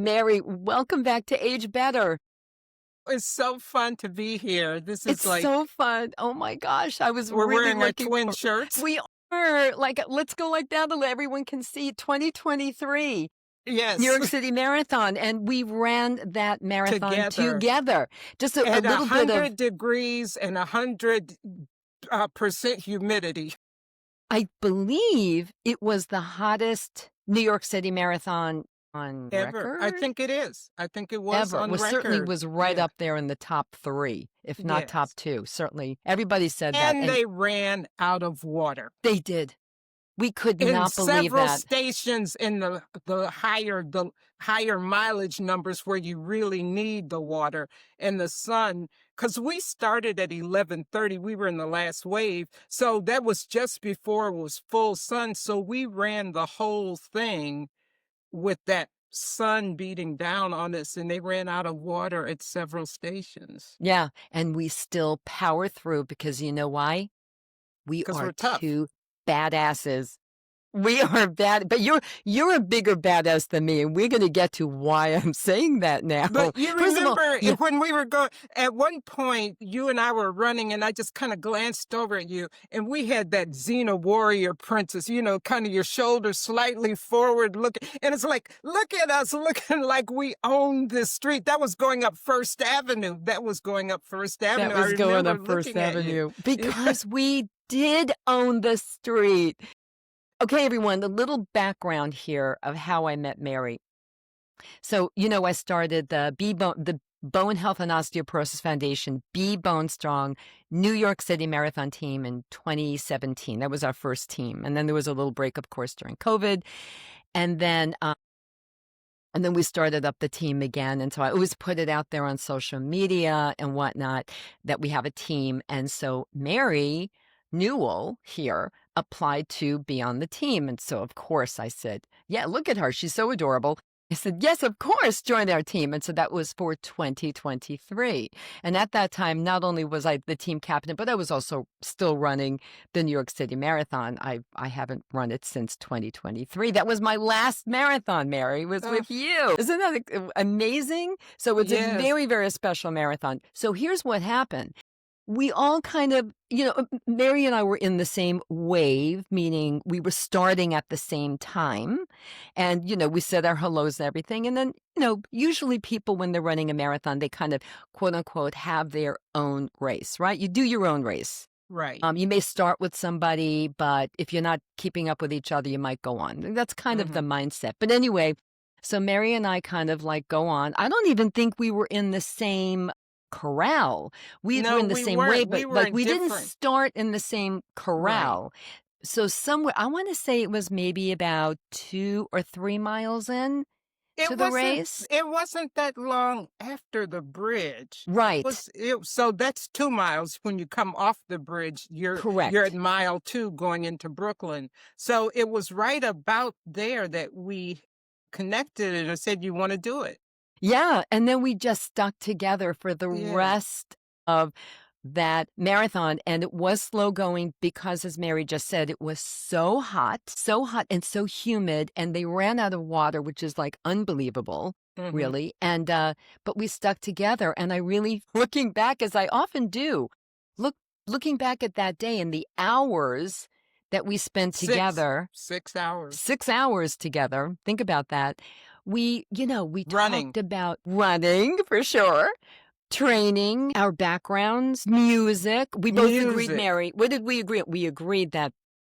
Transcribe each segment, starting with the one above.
Mary, welcome back to Age Better. It's so fun to be here. This is It's so fun. Oh my gosh, I was we're really wearing our looking twin for. shirts. We are like, let's go like that so everyone can see 2023 New Yes, York City Marathon, and we ran that marathon together. together. Just a At little bit of. 100 degrees and 100% humidity. I believe it was the hottest New York City Marathon on Ever. I record. think it is. I think it was Ever. on Well, record. certainly was right Yeah. up there in the top 3, if not top Yes. 2. Certainly, everybody said that, And they ran out of water. they did. We could In not believe several that. stations in the higher mileage numbers where you really need the water and the sun, because we started at 11:30. We were in the last wave, so that was just before it was full sun. So we ran the whole thing with that sun beating down on us, and they ran out of water at several stations Yeah, and we still power through because you know why? We because are we're tough. 2 badasses. We are bad, but you're a bigger badass than me, and we're going to get to why I'm saying that now. But you First of all, remember yeah, when we were going, at one point, you and I were running, and I just kind of glanced over at you, and we had that Xena warrior princess, kind of your shoulders slightly forward looking. And it's like, look at us looking like we own this street. That was going up First Avenue. that was going up First Avenue because we did own the street. Okay, everyone, the little background here of how I met Mary. So, I started the Bone Health and Osteoporosis Foundation, Be Bone Strong, New York City Marathon team in 2017. That was our first team. And then there was a little break, of course, during COVID. And then we started up the team again. And so I always put it out there on social media and whatnot that we have a team. And so Mary Newell here applied to be on the team. And so, of course, I said, yeah, look at her. She's so adorable. I said, yes, of course, join our team. And so that was for 2023. And at that time, not only was I the team captain, but I was also still running the New York City Marathon. I haven't run it since 2023. That was my last marathon, Mary, was with you. Isn't that amazing? So it's a very, very special marathon. So here's what happened. We all kind of, Mary and I were in the same wave, meaning we were starting at the same time. And, we said our hellos and everything. And then, usually people, when they're running a marathon, they kind of, quote unquote, have their own race, right? You do your own race. Right. You may start with somebody, but if you're not keeping up with each other, you might go on. That's kind of the mindset. But anyway, so Mary and I kind of go on. I don't even think we were in the same corral. We were in the same way, but we didn't start in the same corral. Right. So somewhere, I want to say it was maybe about 2 or 3 miles in to the race. It wasn't that long after the bridge. Right. So that's 2 miles. When you come off the bridge, correct. You're at mile 2 going into Brooklyn. So it was right about there that we connected and I said, you want to do it? Yeah, and then we just stuck together for the rest of that marathon, and it was slow going because, as Mary just said, it was so hot and so humid, and they ran out of water, which is unbelievable, really. And but we stuck together, and I really, looking back, as I often do, looking back at that day and the hours that we spent together. 6 hours. 6 hours together. Think about that. We running. talked about running for sure, training, our backgrounds, music. We both agreed, Mary. What did we agree? We agreed that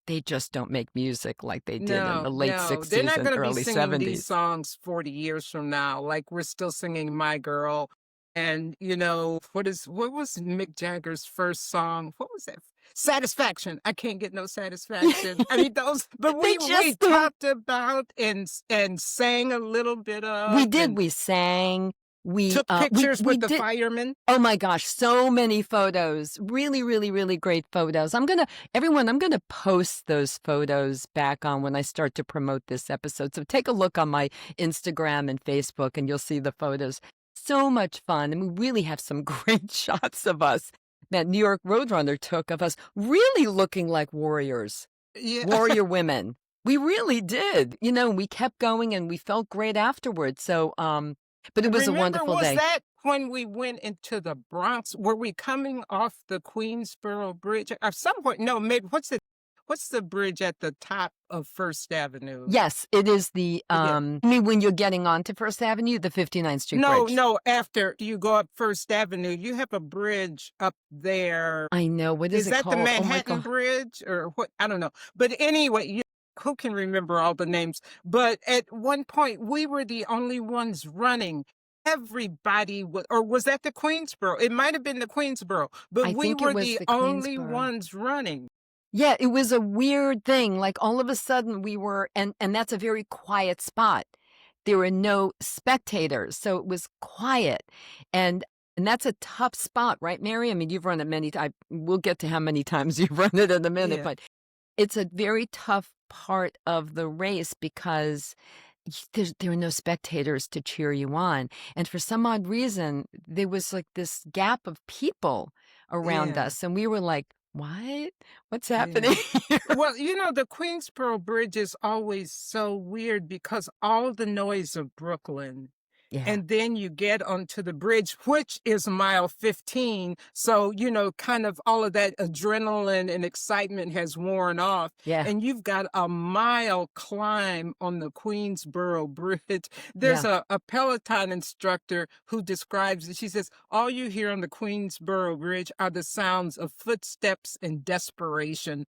they just don't make music like they did in the late 60s They're not and gonna early be singing 70s. These songs 40 years from now. We're still singing My Girl. And, what was Mick Jagger's first song? What was that? Satisfaction. I can't get no satisfaction. I mean, but we talked about and sang a little bit of. We did. We sang. We took pictures with the firemen. Oh my gosh, so many photos. Really, really, really great photos. I'm going to post those photos back on when I start to promote this episode. So take a look on my Instagram and Facebook and you'll see the photos. So much fun. And we really have some great shots of us that New York Roadrunner took of us really looking like warriors. Yeah. Warrior women. We really did. You know, we kept going and we felt great afterwards. So, but it was a Remember, wonderful was day. that when we went into the Bronx? Were we coming off the Queensboro Bridge? At some point, no, maybe what's the bridge at the top of First Avenue? Yes, it is the, Yeah. I mean, when you're getting onto First Avenue, the 59th Street No, Bridge. no, after you go up First Avenue, you have a bridge up there. I know. What is Is it that the called? Oh my Manhattan God. Bridge or what? I don't know. But anyway, who can remember all the names? But at one point, we were the only ones running. Everybody was, or was that the Queensboro? It might have been the Queensboro, but I we think it were was the the only Queensboro. ones running. Yeah, it was a weird thing. Like all of a sudden we were, and that's a very quiet spot. There were no spectators, so it was quiet. And and that's a tough spot, right, Mary? I mean, you've run it many times. We'll get to how many times you've run it in a minute, Yeah, but it's a very tough part of the race because there were no spectators to cheer you on. And for some odd reason, there was like this gap of people around yeah, us. And we were like, what? What's yeah. happening here? Well, the Queensboro Bridge is always so weird because all the noise of Brooklyn. Yeah, And then you get onto the bridge, which is mile 15. So, kind of all of that adrenaline and excitement has worn off. yeah, And you've got a mile climb on the Queensboro Bridge. There's yeah. a Peloton instructor who describes it. She says, all you hear on the Queensboro Bridge are the sounds of footsteps and desperation.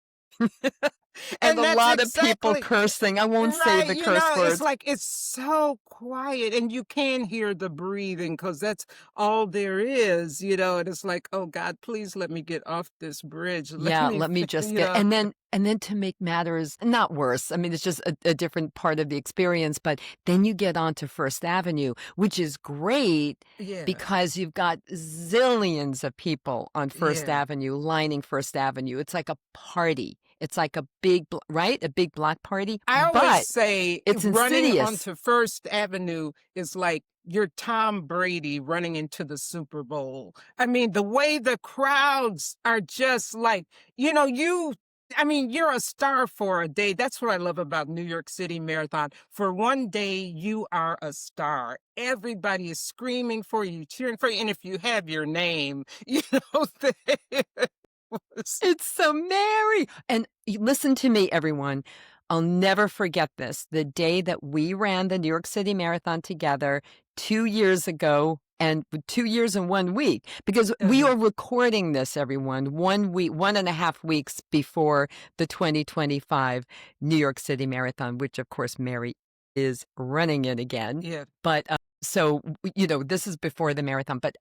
And And a that's lot of people exactly cursing. I won't say right. the curse It's words. like it's so quiet and you can hear the breathing because that's all there is, and it's like, oh God, please let me get off this bridge. Let Yeah, me, let me just you get, know, and then to make matters not worse. I mean, it's just a different part of the experience, but then you get onto First Avenue, which is great yeah, because you've got zillions of people on First yeah. Avenue lining First Avenue. It's like a party. It's like a big, right? A big block party, I always but say it's running insidious. onto First Avenue is like you're Tom Brady running into the Super Bowl. I mean, the way the crowds are just like, you're a star for a day. That's what I love about New York City Marathon. For one day, you are a star. Everybody is screaming for you, cheering for you. And if you have your name, they was, It's so Mary. And listen to me, everyone. I'll never forget this. The day that we ran the New York City Marathon together 2 years ago, and 2 years and 1 week, because we uh-huh. are recording this, everyone, 1 week, 1.5 weeks before the 2025 New York City Marathon, which of course Mary is running it again. Yeah. But so, this is before the marathon. But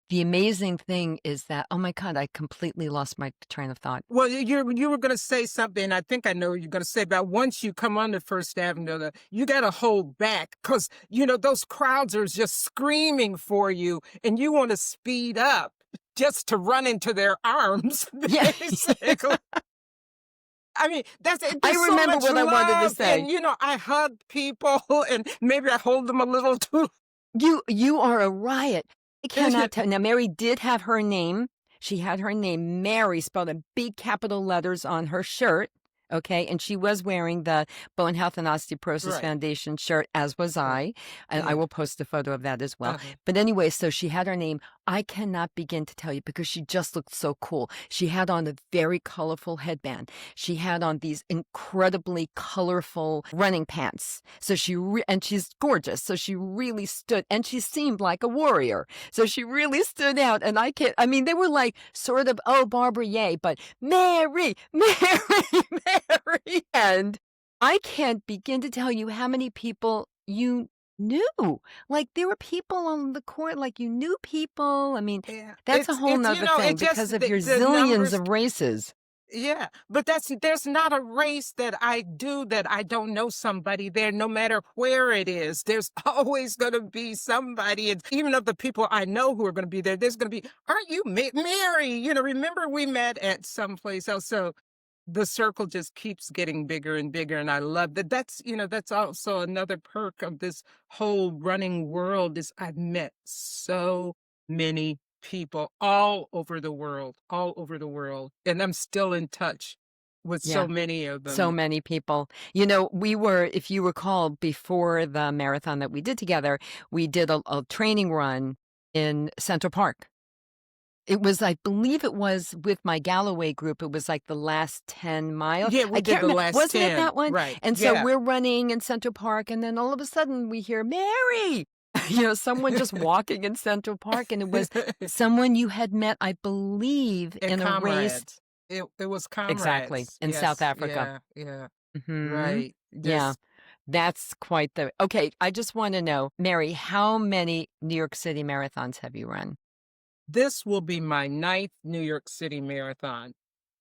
the amazing thing is that, oh my God, I completely lost my train of thought. Well, you were going to say something. I think I know what you're going to say about once you come on the First Avenue, you got to hold back because those crowds are just screaming for you, and you want to speed up just to run into their arms, Yeah. basically. I mean, that's it. I There's so remember much what I wanted to love, and say. I hug people, and maybe I hold them a little too. You are a riot. I cannot tell. Now, Mary did have her name. She had her name, Mary, spelled in big capital letters on her shirt. Okay. And she was wearing the Bone Health and Osteoporosis Right, Foundation shirt, as was right, I. And I yeah, will post a photo of that as well. uh-huh. But anyway, so she had her name. I cannot begin to tell you because she just looked so cool. She had on a very colorful headband. She had on these incredibly colorful running pants. So and she's gorgeous. So she really stood, and she seemed like a warrior. So she really stood out. And I mean, they were like sort of, oh, Barbara, yay, but Mary, Mary, Mary. And I can't begin to tell you how many people you knew. Like there were people on the court, like you knew people. I mean, Yeah, that's a whole nother thing it just because of your the zillions numbers. of races. Yeah, but there's not a race that I do that I don't know somebody there, no matter where it is. There's always going to be somebody, and even of the people I know who are going to be there, there's going to be, aren't you Mary? Remember we met at someplace else. So the circle just keeps getting bigger and bigger, and I love that. That's also another perk of this whole running world is I've met so many people all over the world, and I'm still in touch with so Yeah. many of So them. many people. You know, we were, if you recall, before the marathon that we did together, we did a training run in Central Park. It was, I believe it was with my Galloway group. It was like the last 10 miles. Yeah, I we did can't the remember. last Wasn't it 10. that one? Right. And so Yeah. we're running in Central Park, and then all of a sudden we hear, Mary, someone just walking in Central Park. And it was someone you had met, I believe, And in a race. comrades. It was Exactly. comrades. In South Yes. Africa. Yeah. Yeah. Hmm. Right. Yeah. This That's quite the okay, I just wanna know, Mary, how many New York City marathons have you run? this will be my ninth New York City Marathon.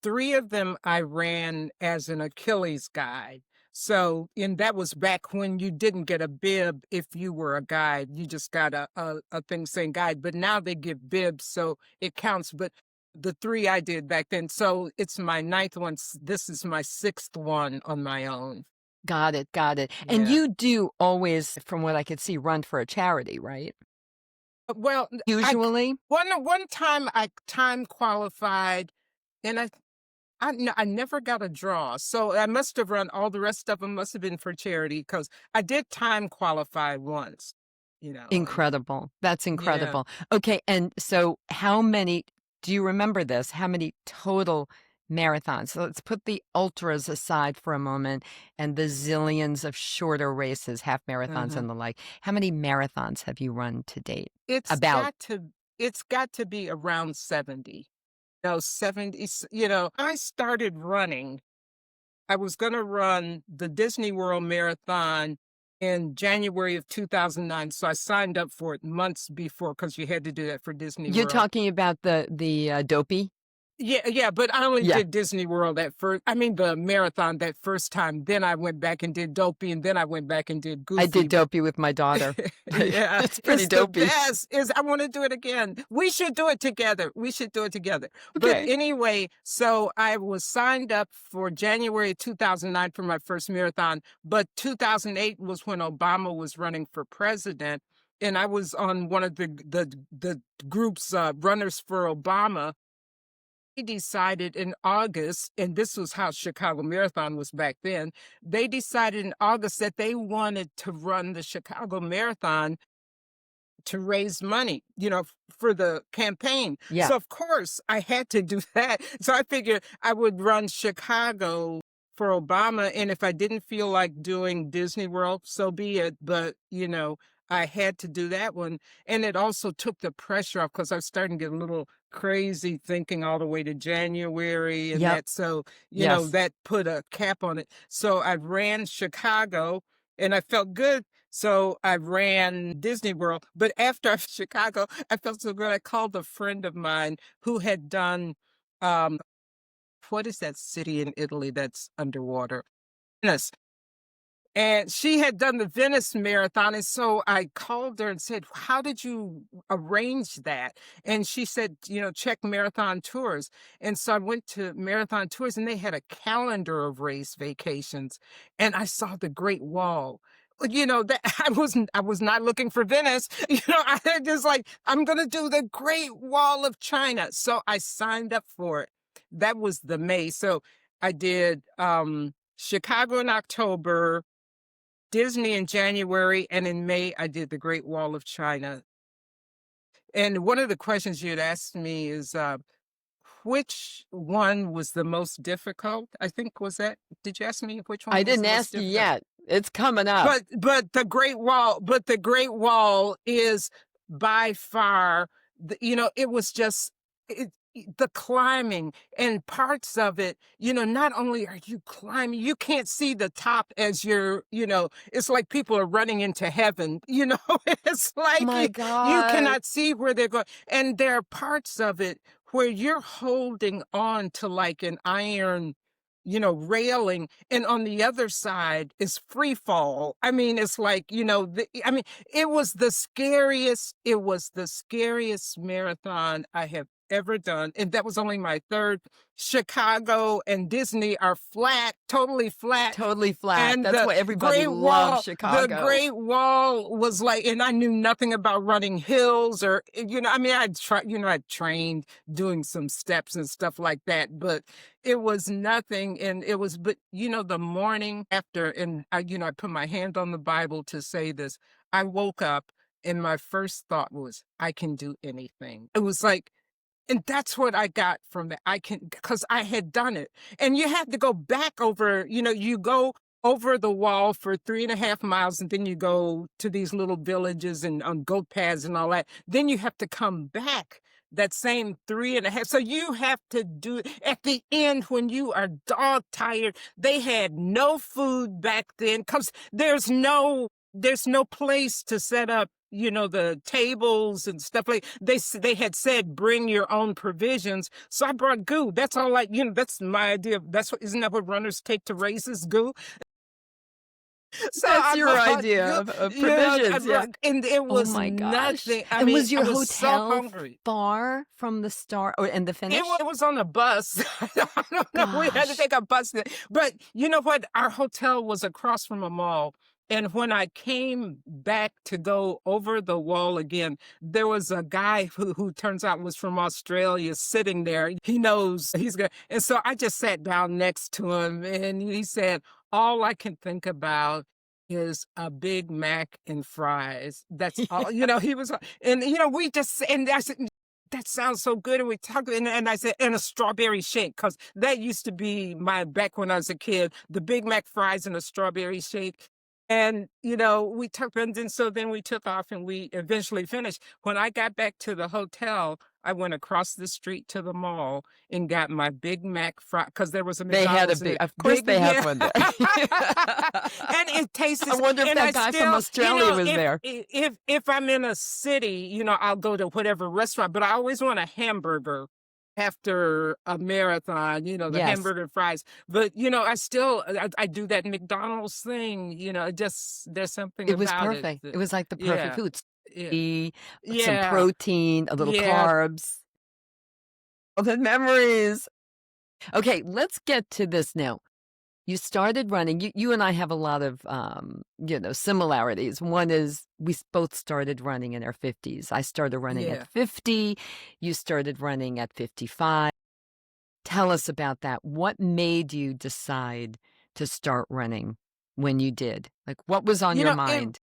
3 of them I ran as an Achilles guide. So, and that was back when you didn't get a bib if you were a guide. You just got a thing saying guide, but now they give bibs, so it counts. But the 3 I did back then. So it's my ninth one. This is my sixth one on my own. Got it, got it. And Yeah. you do always, from what I could see, run for a charity, right? Well, Usually? one time I time qualified, and I never got a draw, so I must have run all the rest of them must have been for charity because I did time qualify once, and Incredible. That's yeah. incredible. Okay, and so how many do you remember this? How many total marathons? So let's put the ultras aside for a moment and the zillions of shorter races, half marathons Uh-huh. and the like. How many marathons have you run to date? It's About. got to it's got to be around 70. No, 70, I started running. I was gonna run the Disney World Marathon in January of 2009, so I signed up for it months before because you had to do that for Disney You're World. talking about the dopey? Yeah, yeah, but I only Yeah, did Disney World the marathon that first time. Then I went back and did Dopey, and then I went back and did I did Goofy. But dopey with my daughter. yeah, It's pretty it's the dopey. best. Is I want to do it again. We should do it together. We should do it together. But Okay. anyway, so I was signed up for January 2009 for my first marathon, but 2008 was when Obama was running for president, and I was on one of the group's runners for Obama. They decided in August, and this was how Chicago Marathon was back then, they decided in August that they wanted to run the Chicago Marathon to raise money, for the campaign. Yeah. So of course I had to do that. So I figured I would run Chicago for Obama. And if I didn't feel like doing Disney World, so be it. But, I had to do that one. And it also took the pressure off because I was starting to get a little crazy thinking all the way to January and Yep. that. So, Yes. that put a cap on it. So I ran Chicago and I felt good, so I ran Disney World. But after Chicago, I felt so good. I called a friend of mine who had done, um, what is that city in Italy that's underwater? Venice. And she had done the Venice Marathon. And so I called her and said, how did you arrange that? And she said, check Marathon Tours. And so I went to Marathon Tours and they had a calendar of race vacations. And I saw the Great Wall. That I was not looking for Venice. I had just like, I'm gonna do the Great Wall of China. So I signed up for it. That was the May. So I did Chicago in October, Disney in January, and in May, I did the Great Wall of China. And one of the questions you'd asked me is, which one was the most difficult? I think did you ask me which one I was didn't the most ask you difficult? yet. It's coming up. But the Great Wall is by far, it was just the climbing and parts of it, not only are you climbing, you can't see the top as it's like people are running into heaven, it's like My you God. cannot see where they're going. And there are parts of it where you're holding on to like an iron, railing, and on the other side is free fall. I mean, it's like, it was the scariest marathon I have ever done. And that was only my third. Chicago and Disney are flat, totally flat. Totally flat. And That's why everybody loves The Chicago. Great Wall was like, and I knew nothing about running hills or, I mean, I'd I'd trained doing some steps and stuff like that, but it was nothing. And it was, but the morning after, and I put my hand on the Bible to say this, I woke up and my first thought was, I can do anything. It was like, and that's what I got from that. Because I had done it. And you have to go back over, you go over the wall for 3.5 miles, and then you go to these little villages and on goat paths and all that. Then you have to come back that same 3.5. So you have to do it at the end when you are dog tired. They had no food back then because there's no place to set up, the tables and stuff like they had said, bring your own provisions. So I brought goo. That's all that's my idea. Isn't that what runners take to races? Goo. So That's I your brought idea goo. of Yeah, provisions. Yeah. and it Oh was my gosh. nothing. I And mean, was I your was so hotel hungry. far from the start or and the finish? It was on a bus. I don't know. We had to Gosh. take a bus. But you know what? Our hotel was across from a mall. And when I came back to go over the wall again, there was a guy who turns out was from Australia sitting there. He knows he's good. And so I just sat down next to him and he said, all I can think about is a Big Mac and fries. That's all, he was, and, we just, and I said, that sounds so good. And we talked, and I said, and a strawberry shake, because that used to be my, back when I was a kid, the Big Mac fries and a strawberry shake. And, we took, and then we took off and we eventually finished. When I got back to the hotel, I went across the street to the mall and got my Big Mac fry, because there was a They had a McDonald's. big, of course they have one there. And it tasted, I wonder if and that I guy still, from Australia was there. if I'm in a city, I'll go to whatever restaurant, but I always want a hamburger after a marathon, the Yes. hamburger and fries. But, I do that McDonald's thing, there's something It was about it. perfect. It was like the perfect Yeah. food. Yeah. Some Yeah. protein, a little Yeah. carbs. Oh, the memories. Okay, let's get to this now. You started running. You and I have a lot of, similarities. One is we both started running in our 50s. I started running Yeah. at 50. You started running at 55. Tell us about that. What made you decide to start running when you did? Like, what was on your mind?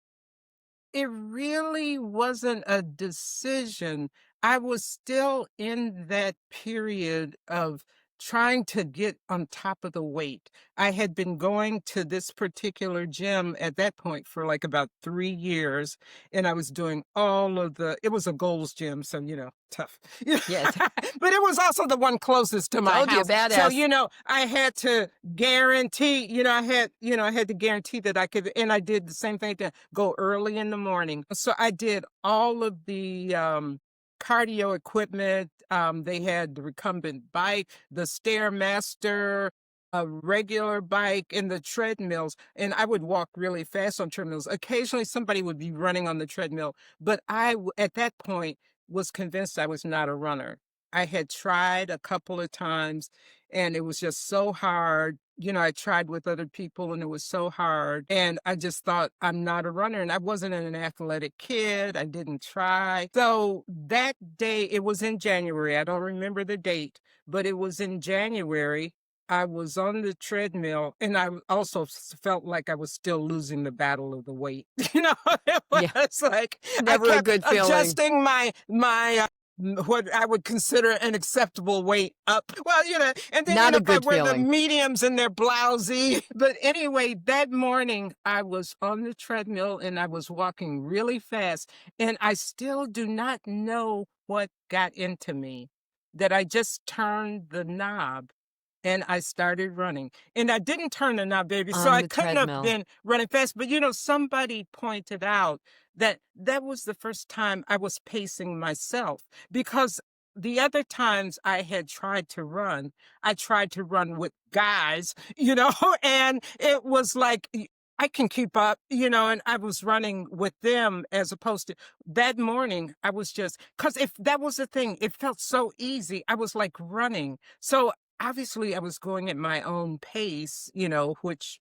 It really wasn't a decision. I was still in that period of trying to get on top of the weight. I had been going to this particular gym at that point for like about 3 years, and I was doing it was a Gold's gym, so, tough. Yes. But it was also the one closest to my Told you, house. So, badass. I had to guarantee, I had to guarantee that I could, and I did the same thing to go early in the morning. So I did all of the cardio equipment. They had the recumbent bike, the Stairmaster, a regular bike, and the treadmills. And I would walk really fast on treadmills. Occasionally somebody would be running on the treadmill, but at that point, was convinced I was not a runner. I had tried a couple of times and it was just so hard. I tried with other people and it was so hard. And I just thought, I'm not a runner. And I wasn't an athletic kid. I didn't try. So that day, it was in January. I don't remember the date, but it was in January. I was on the treadmill and I also felt like I was still losing the battle of the weight. It Yeah. was like Never I a kept good feeling. adjusting my what I would consider an acceptable weight up. Well, and then Not a if I good wear the feeling. mediums and they're blousy. But anyway, that morning I was on the treadmill and I was walking really fast, and I still do not know what got into me, that I just turned the knob and I started running. And I didn't turn the knob, baby, so On I the couldn't have treadmill. been running fast. But somebody pointed out that that was the first time I was pacing myself, because the other times I had tried to run, I tried to run with guys, and it was like I can keep up, and I was running with them as opposed to that morning. I was just, because if that was the thing, it felt so easy. I was like running. So obviously I was going at my own pace, which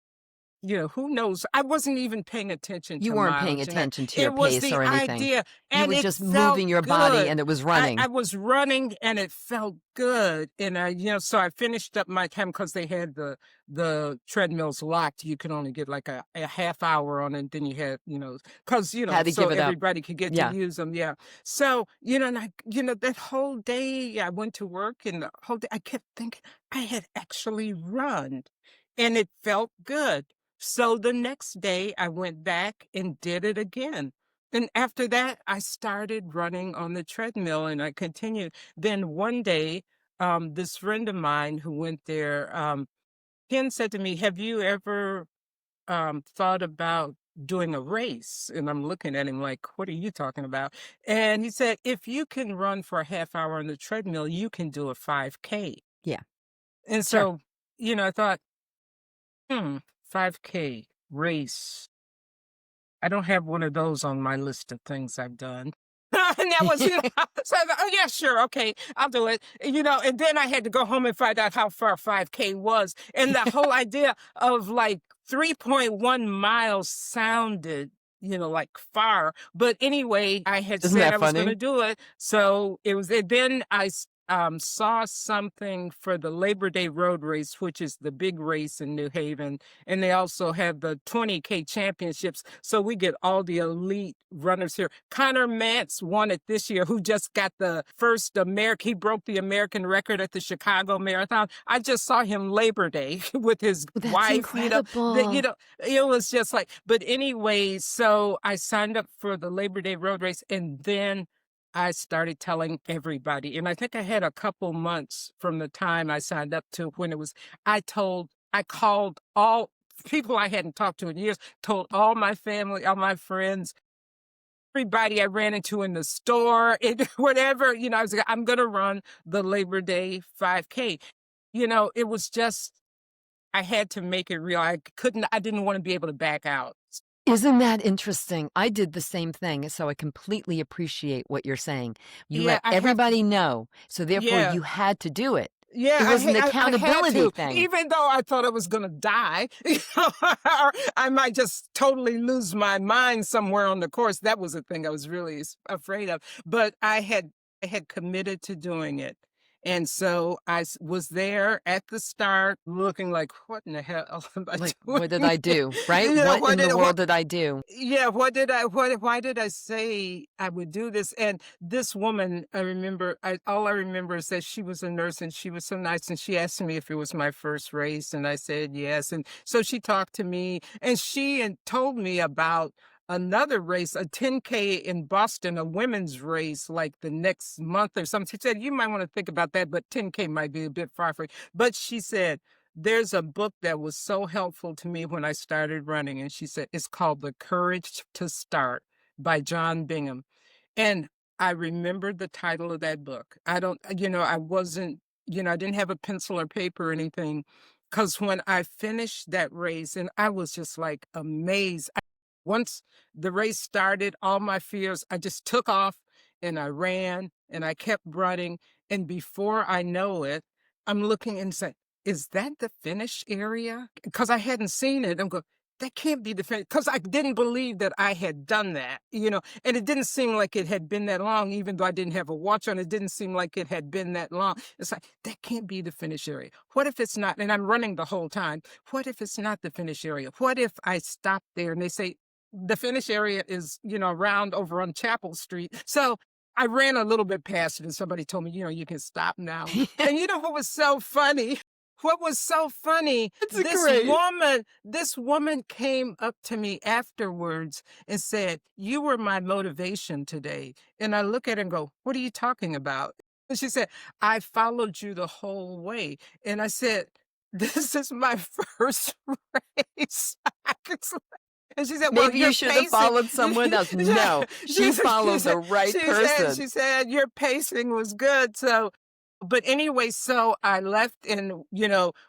who knows? I wasn't even paying attention You to weren't paying mileage and that. attention to your It was pace the or anything. idea, You and were it just felt moving your body good. and it was I running. was running and it felt good. And so I finished up my time because they had the treadmills locked. You could only get like a half hour on it. Then you had, because, Had to so give it up. everybody could get to Yeah. use them. Yeah. So, and that whole day I went to work and the whole day I kept thinking I had actually run and it felt good. So the next day I went back and did it again. And after that, I started running on the treadmill and I continued. Then one day, this friend of mine who went there, Ken said to me, "Have you ever thought about doing a race?" And I'm looking at him like, "What are you talking about?" And he said, "If you can run for a half hour on the treadmill, you can do a 5K." Yeah. And Sure. so, I thought, 5K race. I don't have one of those on my list of things I've done. And that was, so I thought, oh yeah, sure, okay, I'll do it. And then I had to go home and find out how far 5K was. And the whole idea of like 3.1 miles sounded, like far. But anyway, I had Isn't said that I was going to funny? do it. So it was, and then I saw something for the Labor Day Road Race, which is the big race in New Haven. And they also have the 20K championships. So we get all the elite runners here. Connor Mantz won it this year, who just got the first American, he broke the American record at the Chicago Marathon. I just saw him Labor Day with his That's wife, incredible. it was just like, but anyway, so I signed up for the Labor Day Road Race and then I started telling everybody. And I think I had a couple months from the time I signed up to when it was, I called all people I hadn't talked to in years, told all my family, all my friends, everybody I ran into in the store, whatever, I was like, I'm going to run the Labor Day 5K. It was just, I had to make it real. I didn't want to be able to back out. Isn't that interesting? I did the same thing, so I completely appreciate what you're saying. You Yeah, let everybody know, so therefore yeah. you had to do it. Yeah, It was an I had accountability to, thing. even though I thought I was gonna die, or I might just totally lose my mind somewhere on the course. That was the thing I was really afraid of. But I had committed to doing it. And so was there at the start looking like, what in the hell am I Like, doing? what did I do, right? What in the world did I do? Yeah, why did I say I would do this? And this woman, I remember, all I remember is that she was a nurse and she was so nice. And she asked me if it was my first race. And I said yes. And so she talked to me and told me about another race, a 10K in Boston, a women's race, like the next month or something. She said, you might want to think about that, but 10K might be a bit far for you. But she said, there's a book that was so helpful to me when I started running. And she said, it's called The Courage to Start by John Bingham. And I remembered the title of that book. I wasn't, I didn't have a pencil or paper or anything. Because when I finished that race, and I was just like amazed. Once the race started, all my fears, I just took off and I ran and I kept running. And before I know it, I'm looking and saying, is that the finish area? Because I hadn't seen it. I'm going, that can't be the finish. Because I didn't believe that I had done that, and it didn't seem like it had been that long, even though I didn't have a watch on. It didn't seem like it had been that long. It's like, that can't be the finish area. What if it's not? And I'm running the whole time. What if it's not the finish area? What if I stop there and they say, the finish area is, around over on Chapel Street. So I ran a little bit past it and somebody told me, you can stop now. And what was so funny? What was so funny? That's great. This woman came up to me afterwards and said, you were my motivation today. And I look at her and go, what are you talking about? And she said, I followed you the whole way. And I said, this is my first race. And she said, well, Maybe you you're should have pacing. followed someone else. No, she followed the right person. She said, your pacing was good. So But anyway, so I left and,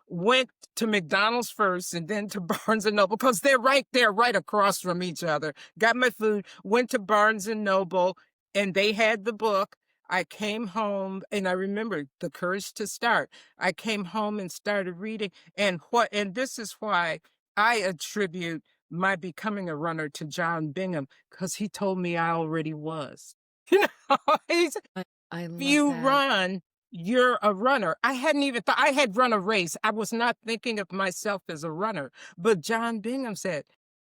went to McDonald's first and then to Barnes and Noble because they're right there, right across from each other. Got my food, went to Barnes and Noble, and they had the book. I came home and I remember the courage to start. I came home and started reading. And this is why I attribute my becoming a runner to John Bingham, because he told me I already was. You know, he's I I if love you that. run, you're a runner. I hadn't even thought I had run a race. I was not thinking of myself as a runner. But John Bingham said,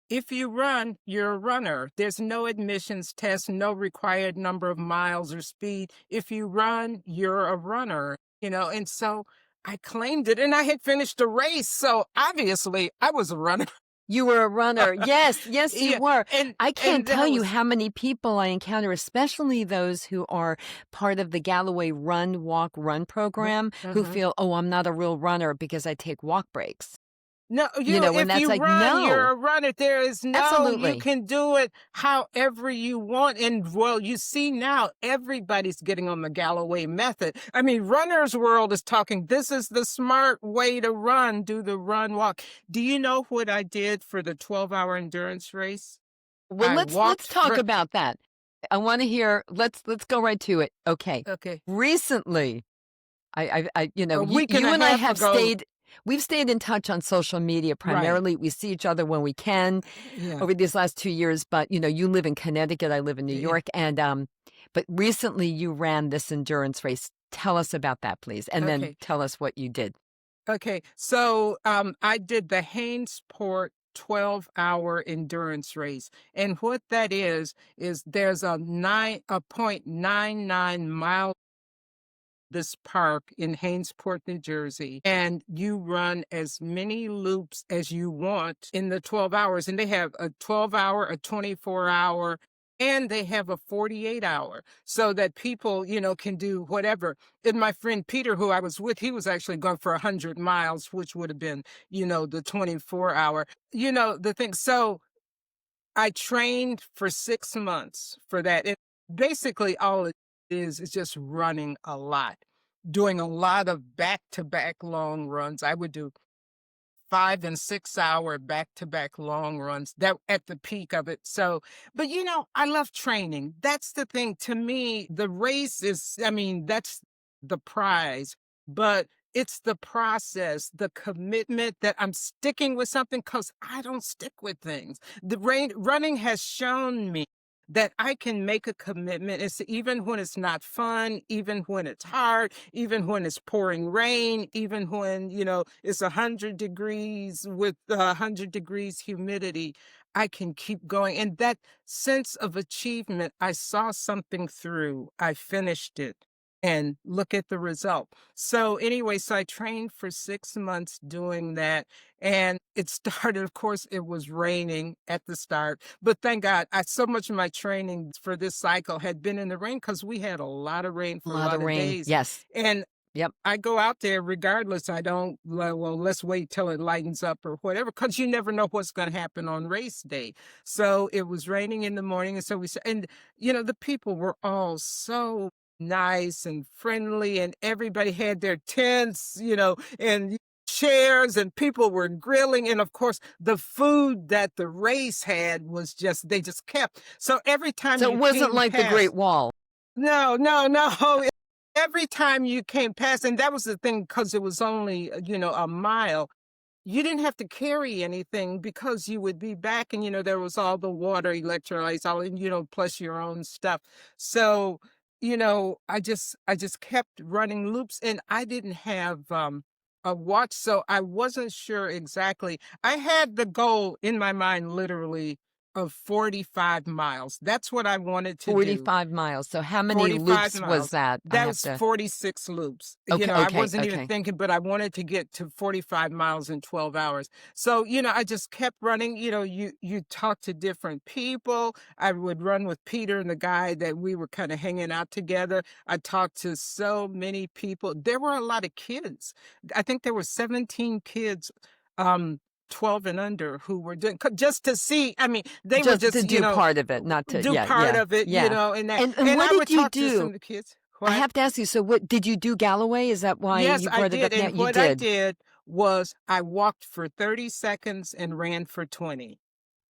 if you run, you're a runner. There's no admissions test, no required number of miles or speed. If you run, you're a runner, and so I claimed it and I had finished a race. So obviously I was a runner. You were a runner. Yes, yes, you Yeah. were. And I can't and tell that you was how many people I encounter, especially those who are part of the Galloway Run, Walk, Run program, who uh-huh. feel, "Oh, I'm not a real runner because I take walk breaks." No, When if that's you like, run, you're "No, a runner. There is you absolutely. can do it however you want. And well, you see now everybody's getting on the Galloway method. I mean, runner's world is talking, this is the smart way to run, do the run walk. Do you know what I did for the 12-hour endurance race? Well, I let's walked talk for, about that. I wanna hear let's go right to it. Okay. okay, Recently, a week and you a and I half have ago. we've stayed in touch on social media Right. primarily. We see each other when we can Yeah. over these last 2 years, but, you live in Connecticut, I live in New Yeah. York, and, but recently you ran this endurance race. Tell us about that, please, and then Okay. tell us what you did. Okay, so I did the Hainesport 12-hour endurance race. And what that is there's a 0.99 mile this park in Hainesport, New Jersey, and you run as many loops as you want in the 12 hours. And they have a 12-hour, a 24-hour, and they have a 48-hour so that people, can do whatever. And my friend Peter, who I was with, he was actually going for 100 miles, which would have been, the 24-hour, the thing. So I trained for 6 months for that. And basically all it is just running a lot, doing a lot of back-to-back long runs. I would do 5 and 6 hour back-to-back long runs that at the peak of it. So, but I love training. That's the thing. To me, the race is, I mean, that's the prize, but it's the process, the commitment that I'm sticking with something because I don't stick with things. Running has shown me that I can make a commitment. It's even when it's not fun, even when it's hard, even when it's pouring rain, even when, it's 100 degrees with 100 degrees humidity, I can keep going. And that sense of achievement, I saw something through, I finished it. And look at the result. So anyway, so I trained for 6 months doing that. And it started, of course, it was raining at the start. But thank God, so much of my training for this cycle had been in the rain because we had a lot of rain A for a lot of lot of rain. days. Yes. And Yep. I go out there regardless. I don't, well, let's wait till it lightens up or whatever, because you never know what's going to happen on race day. So it was raining in the morning. And so and, the people were all so nice and friendly, and everybody had their tents, and chairs, and people were grilling. And of course, the food that the race had was they just kept. So every time So it you wasn't came like the Great past, Wall. no, no, no. Every time you came past, and that was the thing, because it was only, a mile, you didn't have to carry anything because you would be back and, there was all the water, electrolytes, all, plus your own stuff. So, I just kept running loops, and I didn't have, a watch, so I wasn't sure exactly. I had the goal in my mind, literally, of 45 miles. That's what I wanted to do. 45 miles. So how many 45 loops was miles. that? I That have was to 46 loops. Okay, I okay, wasn't even okay. thinking, but I wanted to get to 45 miles in 12 hours. So, I just kept running. You talk to different people. I would run with Peter and the guy that we were kind of hanging out together. I talked to so many people. There were a lot of kids. I think there were 17 kids, um, 12 and under, who were doing just to see. I mean, they were Just to just, do part of it, not to do yeah, part yeah, of it, yeah. and that. And And what I would did you talk to some do? of the kids. I have to ask you, so what did you do Galloway? Is that why Yes, you I brought it up did. now? And You what I did. did was I walked for 30 seconds and ran for 20.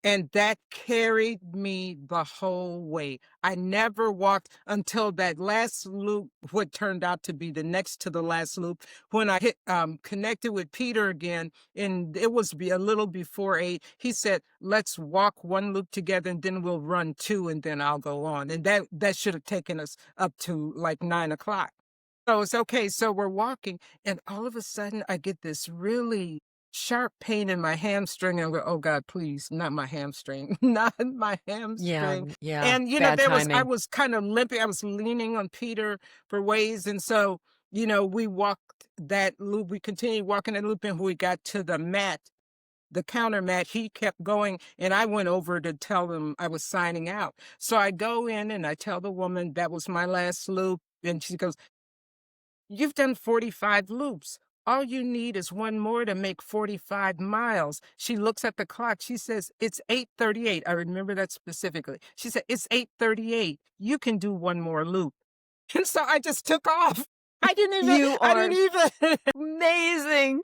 And that carried me the whole way. I never walked until that last loop, what turned out to be the next to the last loop, when I connected with Peter again, and it was a little before 8. He said, let's walk one loop together and then we'll run 2 and then I'll go on. And that should have taken us up to like 9 o'clock. So it's okay. So we're walking, and all of a sudden I get this really sharp pain in my hamstring. And I go, oh God, please, not my hamstring, not my Yeah, hamstring. yeah. And, Bad I timing. was kind of limping. I was leaning on Peter for ways. And so, we walked that loop. We continued walking that loop, and when we got to the mat, the counter mat, he kept going, and I went over to tell him I was signing out. So I go in and I tell the woman that was my last loop. And she goes, you've done 45 loops. All you need is one more to make 45 miles. She looks at the clock. She says, it's 8:38. I remember that specifically. She said, it's 8:38. You can do one more loop. And so I just took off. I didn't even Amazing.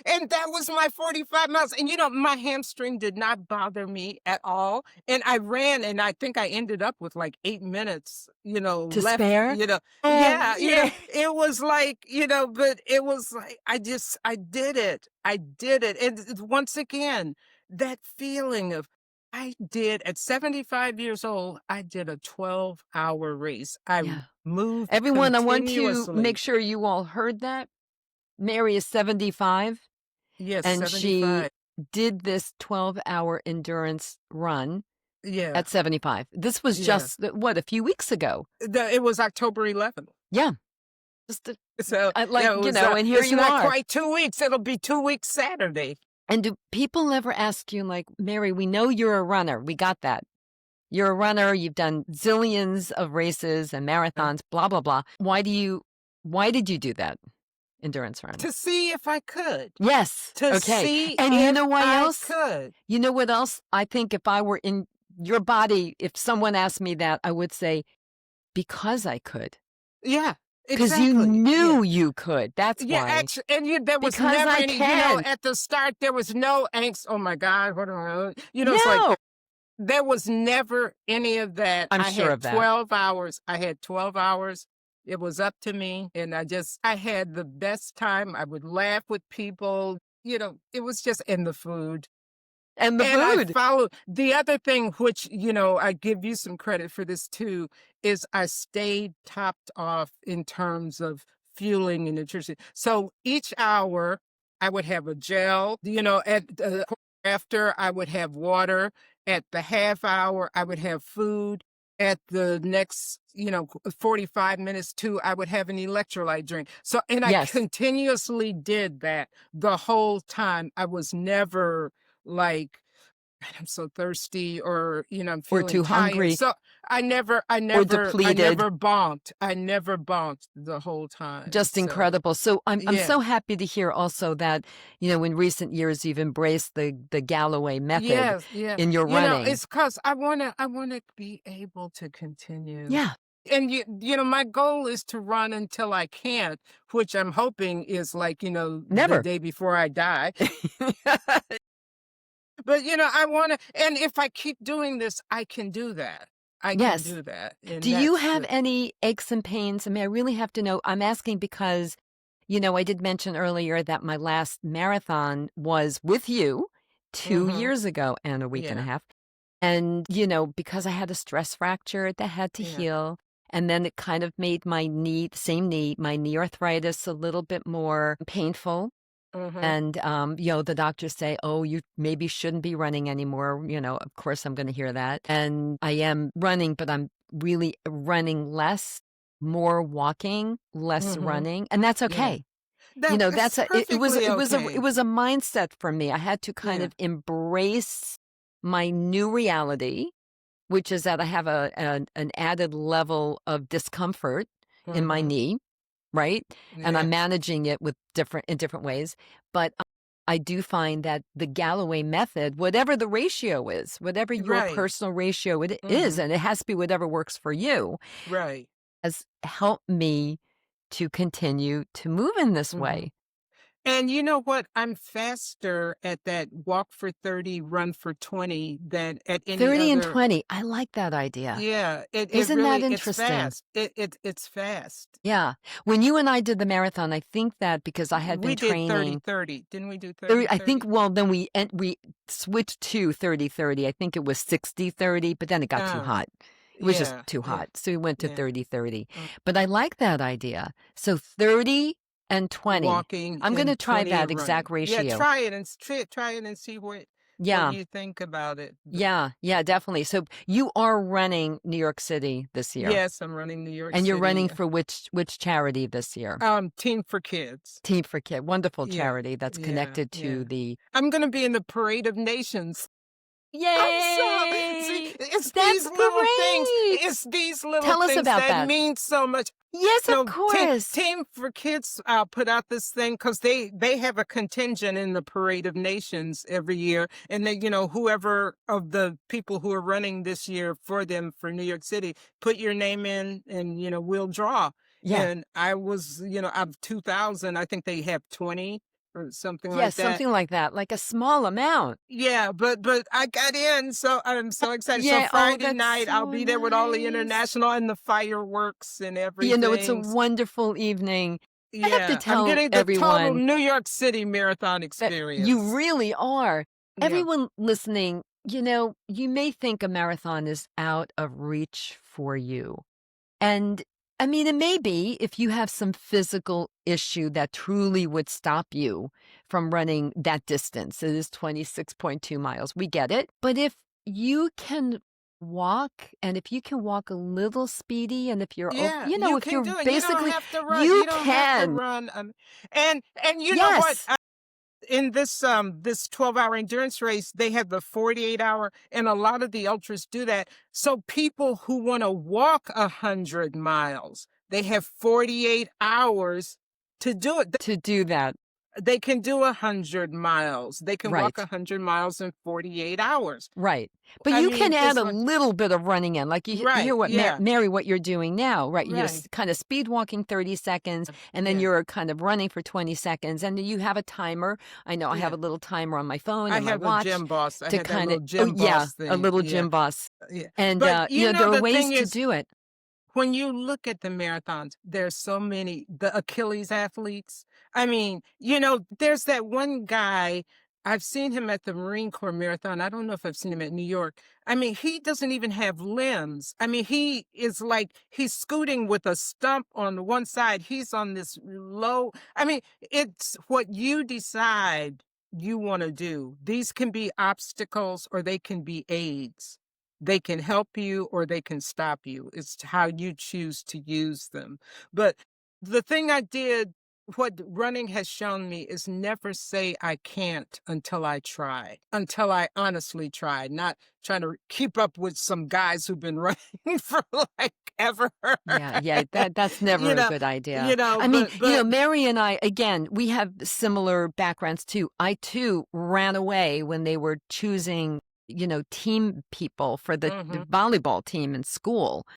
And that was my 45 miles. And, my hamstring did not bother me at all. And I ran, and I think I ended up with like 8 minutes, To left, spare? yeah, Yeah. it was like, but it was like, I did it. I did it. And once again, that feeling of, at 75 years old, I did a 12-hour race. I Yeah. moved Everyone, I want to continuously. make sure you all heard that. Mary is 75, Yes, and 75. she did this 12-hour endurance run Yeah. at 75. This was Yeah. just, a few weeks ago. It was October 11th. Yeah. Just So, and here it's you not are. quite 2 weeks. It'll be 2 weeks Saturday. And do people ever ask you, like, Mary, we know you're a runner. We got that. You're a runner. You've done zillions of races and marathons, blah, blah, blah. Why did you do that endurance run? To see if I could. Yes. To Okay. see And if you know what I else? could. You know what else? I think if I were in your body, if someone asked me that, I would say, because I could. Yeah. Because Exactly. you knew you could. That's Yeah, why. actually, and there was Because never I any, can. at the start, there was no angst. Oh my God, what am I? It's No. like, there was never any of that. I'm I sure had of that. 12 hours. I had 12 hours. It was up to me. And I had the best time. I would laugh with people. It was just in the food. And the And food. I followed the other thing, which, I give you some credit for this too, is I stayed topped off in terms of fueling and nutrition. So each hour I would have a gel, after I would have water. At the half hour, I would have food. At the next, 45 minutes too, I would have an electrolyte drink. So, and I Yes. continuously did that the whole time. I was never like, I'm so thirsty, or I'm feeling too tired. hungry. So I never depleted. bonked. I never bonked the whole time. Just So, incredible. So I'm yeah. so happy to hear also that, in recent years you've embraced the Galloway method Yes, yeah. in your running. It's because I wanna be able to continue. Yeah. And my goal is to run until I can't, which I'm hoping is like, Never. the day before I die. But, I want to, and if I keep doing this, I can do that. I Yes. can do that. And Do you that's have any aches and pains? I mean, I really have to know. I'm asking because, I did mention earlier that my last marathon was with you 2 Mhm. years ago and a week and a Yeah. half. And, because I had a stress fracture that had to Yeah. heal. And then it kind of made my knee arthritis a little bit more painful. Mhm. And, the doctors say, oh, you maybe shouldn't be running anymore. Of course I'm going to hear that. And I am running, but I'm really running less, more walking, less Mhm. running. And that's Yeah. okay. That's It was perfectly a mindset for me. I had to kind Yeah. of embrace my new reality, which is that I have an added level of discomfort in my Mhm. knee. Right? And I'm Yeah. managing it in different ways. But I do find that the Galloway method, whatever the ratio is, whatever your Right. personal ratio it is, Mhm. and it has to be whatever works for you, Right. has helped me to continue to move in this Mhm. way. And you know what? I'm faster at that walk for 30, run for 20 than at any 30 and other. 20, I like that idea. Yeah, it Isn't that really it's interesting? fast. It's fast. Yeah. When you and I did the marathon, I think that because I had been We did training 30-30. Didn't we do 30, I think, 30-30? well, then we switched to 30-30. I think it was 60-30, but then it got too Oh, hot. It was just yeah, too yeah, hot. So we went to yeah. 30-30. Mm. But I like that idea. So 30 and 20. Walking I'm going to and try 20 that running. exact Yeah, ratio. try it and try it and see what Yeah. you think about it. Yeah. Yeah, definitely. So you are running New York City this year. Yes, I'm running New York And you're running City. for which charity this year? Team for Kids. Team for Kid. Wonderful Yeah, charity that's yeah, connected yeah. to the I'm gonna be in the Parade of Nations. I'm so see, Yay! it's these That's little things. great! It's these little Tell us things about that that. mean so much. Yes, of No, course. Team for Kids put out this thing because they have a contingent in the Parade of Nations every year, and they whoever of the people who are running this year for them for New York City, put your name in, and we'll draw. Yeah. And I was out of 2,000, I think they have 20 or something like Yes, that. something like that, like a small amount. Yeah, but I got in, so I'm so excited. So Yeah, oh, Friday that's night, I'll so be there with all the nice. international and the fireworks and It's a everything. wonderful evening. I have to Yeah, I'm tell getting the total everyone New York City marathon that you experience. really are. Yeah. Everyone listening, you may think a marathon is out of reach for you. And I mean, it may be if you have some physical issue that truly would stop you from running that distance. It is 26.2 miles. We get it. But if you can walk, and if you can walk a little speedy, and if you're, Yeah, you if can you're do it. You don't basically, have to run. you You don't have to can. run. And you know what? Yes. In this 12-hour endurance race, they have the 48-hour, and a lot of the ultras do that. So people who want to walk 100 miles, they have 48 hours to do it. To do that. They can do 100 miles. They can walk Right. 100 miles in 48 hours. Right. But I you can mean, add it's a like, little bit of running in. Like you hear right, what yeah, Mary, what you're doing now, right? You're right, kind of speed walking 30 seconds, and then yeah, you're kind of running for 20 seconds. And you have a timer. I know I have yeah. a little timer on my phone I and my have a watch gym boss. I to had that kind of, little oh, gym yeah, boss a thing. little Yeah, gym boss. yeah. And, But there are the ways thing to is, do it. when you look at the marathons, there's so many, the Achilles athletes. I mean, there's that one guy, I've seen him at the Marine Corps Marathon. I don't know if I've seen him at New York. I mean, he doesn't even have limbs. I mean, he is like, he's scooting with a stump on the one side. He's on this low. I mean, it's what you decide you want to do. These can be obstacles or they can be aids. They can help you or they can stop you. It's how you choose to use them. But the thing I did, what running has shown me, is never say I can't until I try, until I honestly try, not trying to keep up with some guys who've been running for like ever. Yeah, yeah, that's never you a know, good idea. I mean, but Mary and I, again, we have similar backgrounds too. I too ran away when they were choosing, team people for the mhm, volleyball team in school.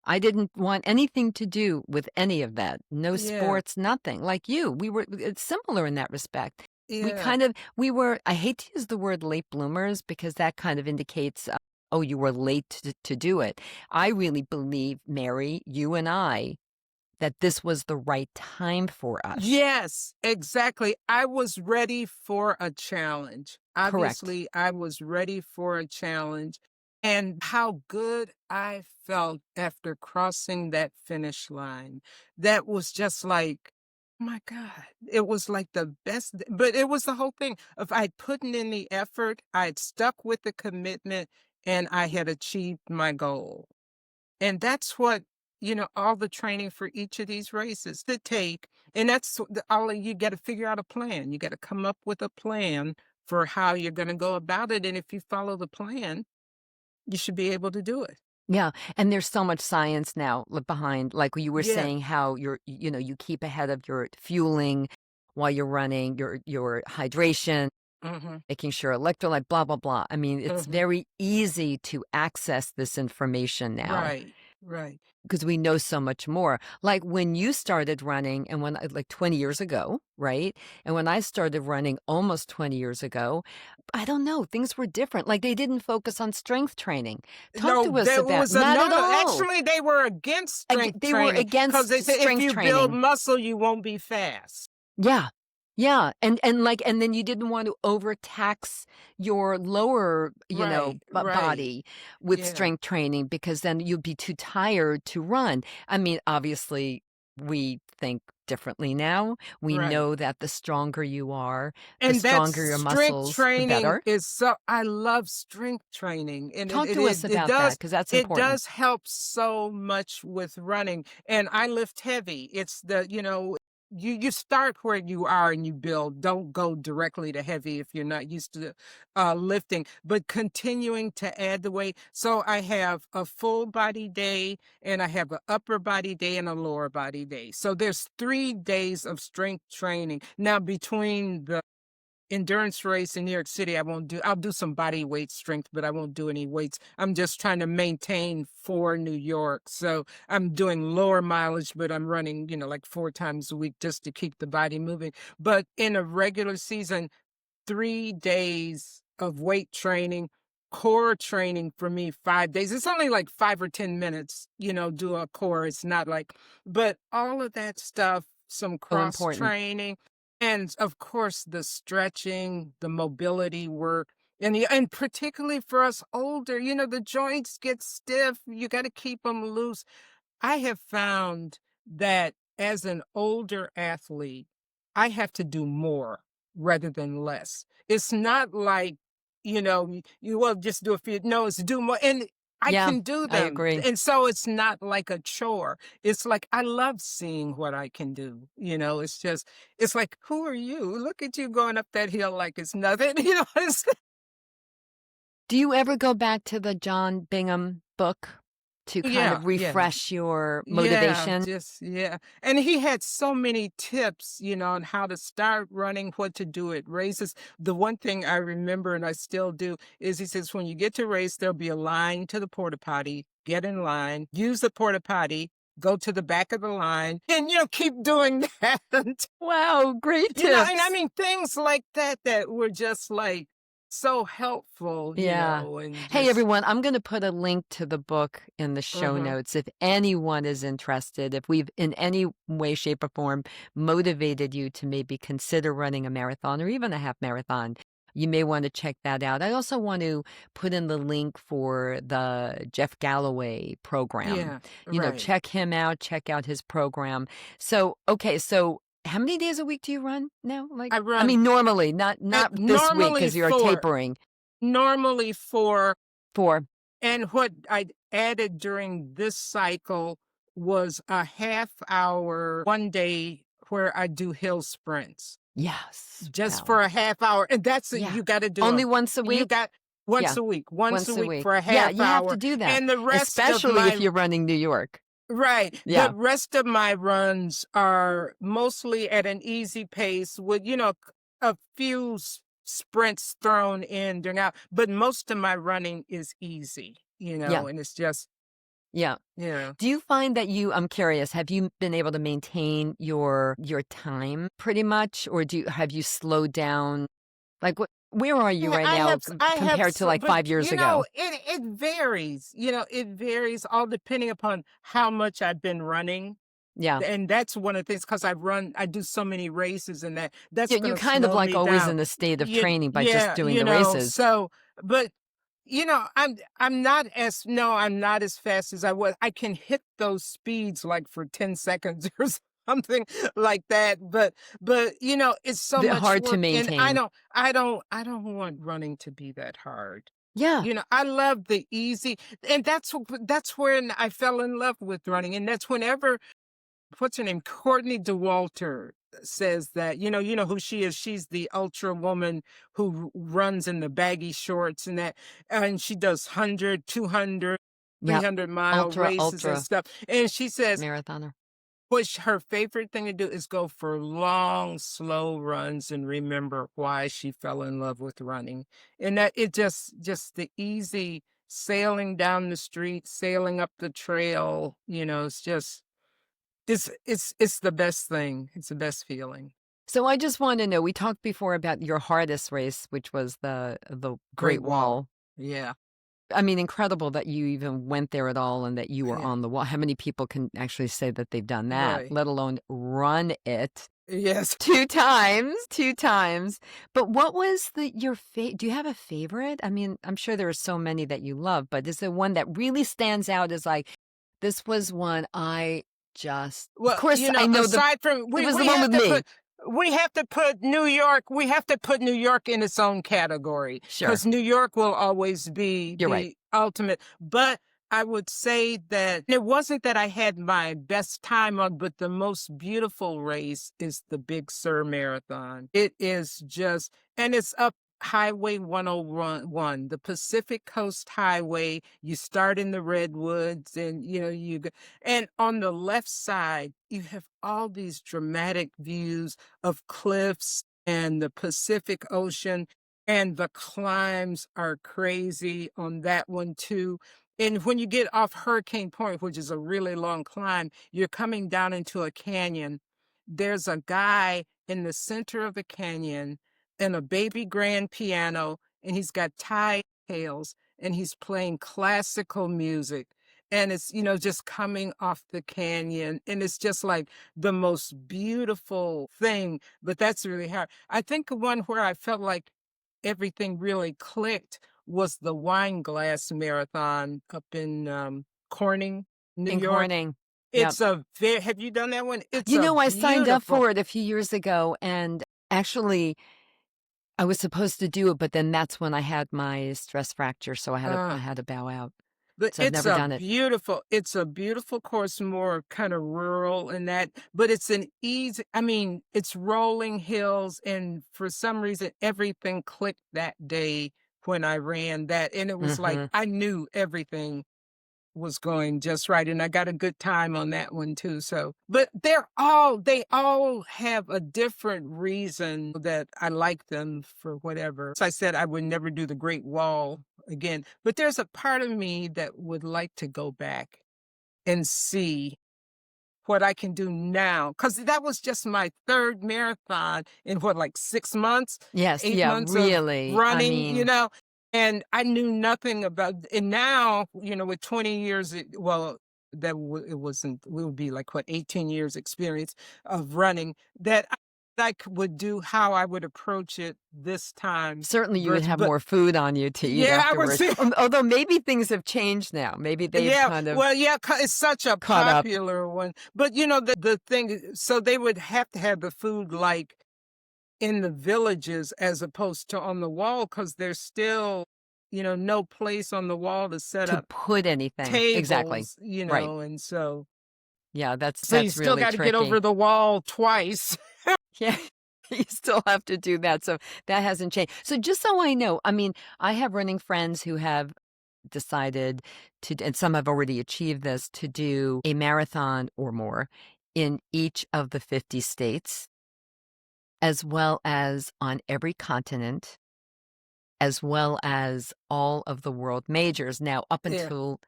I didn't want anything to do with any of that. No yeah, sports, nothing. Like you, it's similar in that respect. yeah. I hate to use the word late bloomers because that kind of indicates, oh, you were late to do it. I really believe, Mary, you and I, that this was the right time for us. Yes, exactly. I was ready for a challenge. Correct. Obviously, I was ready for a challenge. And how good I felt after crossing that finish line. That was just like, oh my God, it was like the best. But it was the whole thing. If I'd put in the effort, I'd stuck with the commitment, and I had achieved my goal. And that's what, all the training for each of these races to take. And that's all you got to figure out a plan. You got to come up with a plan for how you're going to go about it. And if you follow the plan, you should be able to do it. Yeah, and there's so much science now behind, like you were Yeah. saying, how you keep ahead of your fueling while you're running, your hydration, Hmm. making sure electrolyte, blah, blah, blah. I mean, it's Hmm. very easy to access this information now. Right. right. because we know so much more. Like when you started running and when like 20 years ago, right? And when I started running almost 20 years ago, I don't know, things were different. Like they didn't focus on strength training. Talk No, to us there about was a not no, at no. all. Actually, they were against strength They were training because they against said if strength you build training. muscle, you won't be fast. Yeah. Yeah, and then you didn't want to overtax your lower, Right, right. body with Yeah, strength training because then you'd be too tired to run. I mean, obviously, we think differently now. We right. know that the stronger you are, the And that stronger your strength muscles, the training better. is so I love strength training, and Talk to us it about that does because that's it important. does help so much with running. And I lift heavy. It's the, you start where you are and you build. Don't go directly to heavy if you're not used to lifting, but continuing to add the weight. So I have a full body day and I have an upper body day and a lower body day. So there's 3 days of strength training. Now between the endurance race in New York City, I'll do some body weight strength, but I won't do any weights. I'm just trying to maintain for New York. So I'm doing lower mileage, but I'm running, like 4 times a week just to keep the body moving. But in a regular season, 3 days of weight training, core training for me, 5 days. It's only like 5 or 10 minutes, do a core. It's not like, but all of that stuff, some So cross important. training, and of course the stretching, the mobility work. And particularly for us older, the joints get stiff. You got to keep them loose. I have found that as an older athlete, I have to do more rather than less. It's not like, you will just do a few. No, it's do more. And I Yeah, can do I them. agree. And so it's not like a chore. It's like I love seeing what I can do. It's like, who are you? Look at you going up that hill like it's nothing. Do you ever go back to the John Bingham book to kind Yeah, of yeah. refresh your Yeah, motivation? just yeah. And he had so many tips, on how to start running, what to do at races. The one thing I remember and I still do is he says when you get to race, there'll be a line to the porta potty. Get in line, use the porta potty, go to the back of the line, and keep doing that. Wow, great And I tips. mean things like that were just like so helpful, Yeah. and Hey, just everyone, I'm going to put a link to the book in the show uh-huh. notes. If anyone is interested, if we've in any way, shape, or form motivated you to maybe consider running a marathon or even a half marathon, you may want to check that out. I also want to put in the link for the Jeff Galloway program. Yeah, right. Check him out, check out his program. So, okay, so how many days a week do you run now? Like, I I run mean, normally, not at this week normally because you're 4. tapering. Normally 4, 4. and what I added during this cycle was a half hour one day where I do hill sprints Yes. just Well, for a half hour, and yeah. you gotta do Only them. once a You week? got Yeah, once a once a week week. for a Yeah, half you have to hour, do that, and the rest of especially if my you're running New York. right, the Yeah, rest of my runs are mostly at an easy pace with, a few sprints thrown in during out, but most of my running is easy, yeah, and it's just, yeah. yeah. Do you find that I'm curious, have you been able to maintain your time pretty much, or have you slowed down? Like, where are you right now compared to, like, But 5 years ago? it varies. It varies all depending upon how much I've been running. Yeah. And that's one of the things because I do so many races and that's Yeah, going you're to kind of, slow like, me always down. in the state of Yeah, training by just yeah, doing the races. so, but I'm not as fast as I was. I can hit those speeds like for 10 seconds or something like that. But it's so They're much hard to work. And I maintain. don't, I don't, I don't want running to be that hard. Yeah. I love the easy, and that's when I fell in love with running. And that's whenever what's her name? Courtney DeWalter says that, you know who she is. She's the ultra woman who runs in the baggy shorts and she does 100, 200, Yep. 300-mile Ultra, races and ultra stuff. And she says marathoner. her favorite thing to do is go for long, slow runs and remember why she fell in love with running. And that it just the easy sailing down the street, sailing up the trail, it's just it's the best thing. It's the best feeling. So I just want to know, we talked before about your hardest race, which was the Great Great Wall. Wall. Yeah. I mean, incredible that you even went there at all and that you were Yeah. on the wall. How many people can actually say that they've done that, Right. let alone run it Yes. 2 times, 2 times. But what was do you have a favorite? I mean, I'm sure there are so many that you love, but is there one that really stands out as like, this was one I just, of Well, course, I know aside from it was the one with me. we have to put New York, in its own category Sure. because New York will always be You're right. the ultimate. But I would say that it wasn't that I had my best time on, but the most beautiful race is the Big Sur Marathon. It is just, and it's up Highway 101, the Pacific Coast Highway. You start in the Redwoods and, and on the left side, you have all these dramatic views of cliffs and the Pacific Ocean, and the climbs are crazy on that one too. And when you get off Hurricane Point, which is a really long climb, you're coming down into a canyon. There's a guy in the center of the canyon and a baby grand piano, and he's got tie tails, and he's playing classical music. And it's, just coming off the canyon. And it's just like the most beautiful thing. But that's really hard. I think the one where I felt like everything really clicked was the Wine Glass Marathon up in Corning, New In York. Corning. Yep. It's have you done that one? It's I signed up beautiful. for it a few years ago, and actually I was supposed to do it, but then that's when I had my stress fracture, so I had to bow out. But So I've never done it. it's a beautiful course, more kind of rural and that, but it's an easy, I mean, it's rolling hills, and for some reason, everything clicked that day when I ran that, and it was like, Mhm. I knew everything was going just right, and I got a good time on that one too, so but they all have a different reason that I like them for whatever. As I said, I would never do the Great Wall again, but there's a part of me that would like to go back and see what I can do now, because that was just my 3rd marathon in what, like 6 months, Yes, 8 yeah, months of really. I running, mean, and I knew nothing about, and now, with 20 years, it wasn't, it would be like, what, 18 years experience of running, that would do how I would approach it this time certainly you would have but more food on you to eat yeah, I would afterwards. say. Although maybe things have changed now. Maybe they've Yeah, kind of well, yeah, it's such a caught up. popular one. But the thing, so they would have to have the food like in the villages as opposed to on the wall, because there's still, no place on the wall to set To up put anything. Exactly. tables, Right. and so Yeah, you that's still really got to get over tricky. the wall twice. Yeah, you still have to do that, so that hasn't changed. So just so I know, I mean, I have running friends who have decided to, and some have already achieved this, to do a marathon or more in each of the 50 states, as well as on every continent, as well as all of the world majors. Now, up Yeah, until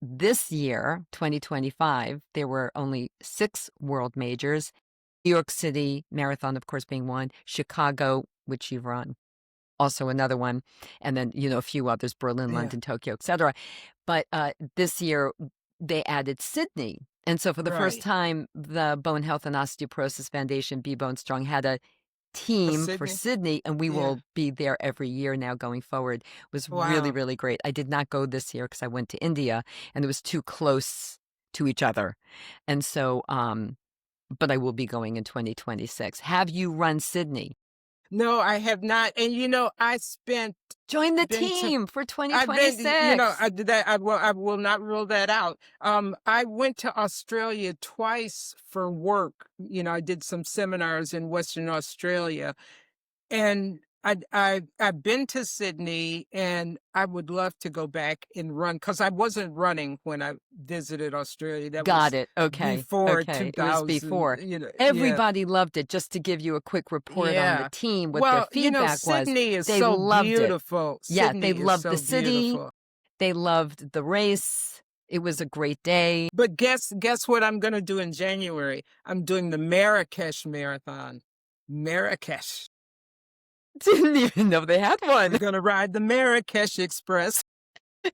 this year, 2025, there were only 6 world majors. New York City Marathon, of course, being one, Chicago, which you've run, also another one, and then, a few others, Berlin, yeah, London, Tokyo, etc. But this year, they added Sydney. And so for the first right. time, the Bone Health and Osteoporosis Foundation, Be Bone Strong, had a team for Sydney? Sydney, and we Yeah. will be there every year now going forward. It was really, Wow. really great. I did not go this year because I went to India, and it was too close to each other. And so, but I will be going in 2026. Have you run Sydney? No, I have not. And I spent Join the been to team for I've been, 2026. I did that. I will not rule that out. I went to Australia twice for work. I did some seminars in Western Australia, and I've been to Sydney, and I would love to go back and run, because I wasn't running when I visited Australia. That Got was it. Okay. before Okay. It was 2000. before. Yeah. Everybody loved it. Just to give you a quick report on the Yeah. team, what their Well, feedback was, Sydney is they so loved it. beautiful. Yeah, they Sydney is loved the so city. beautiful. They loved the race. It was a great day. But guess what I'm going to do in January? I'm doing the Marrakesh Marathon. Marrakesh. Didn't even know they had one. We're going to ride the Marrakesh Express.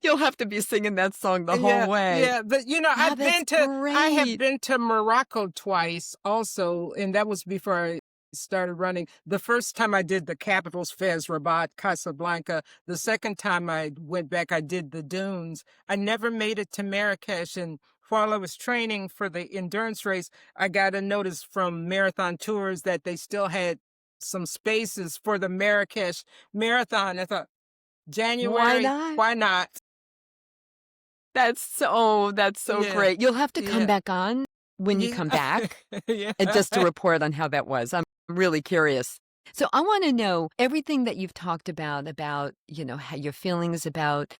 You'll have to be singing that song the whole way. Yeah, but I have been to Morocco twice also, and that was before I started running. The first time I did the capitals, Fez, Rabat, Casablanca. The second time I went back, I did the dunes. I never made it to Marrakesh, and while I was training for the endurance race, I got a notice from Marathon Tours that they still had some spaces for the Marrakesh Marathon. I thought, January, why not? That's so great. You'll have to come back on when you come back and just to report on how that was. I'm really curious. So I want to know everything that you've talked about, how your feelings about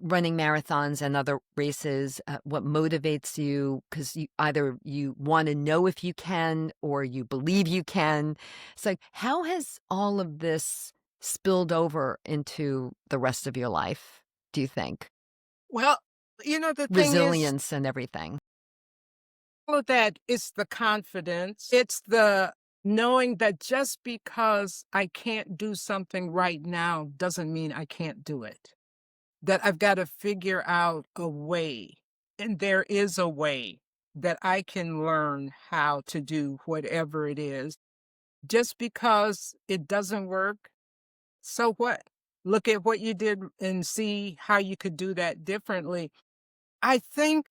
running marathons and other races, what motivates you, because either you want to know if you can or you believe you can. It's like, how has all of this spilled over into the rest of your life, do you think? Well, the resilience thing is, and everything. All of that is the confidence. It's the knowing that just because I can't do something right now doesn't mean I can't do it. That I've got to figure out a way, and there is a way that I can learn how to do whatever it is. Just because it doesn't work, so what? Look at what you did and see how you could do that differently. I think,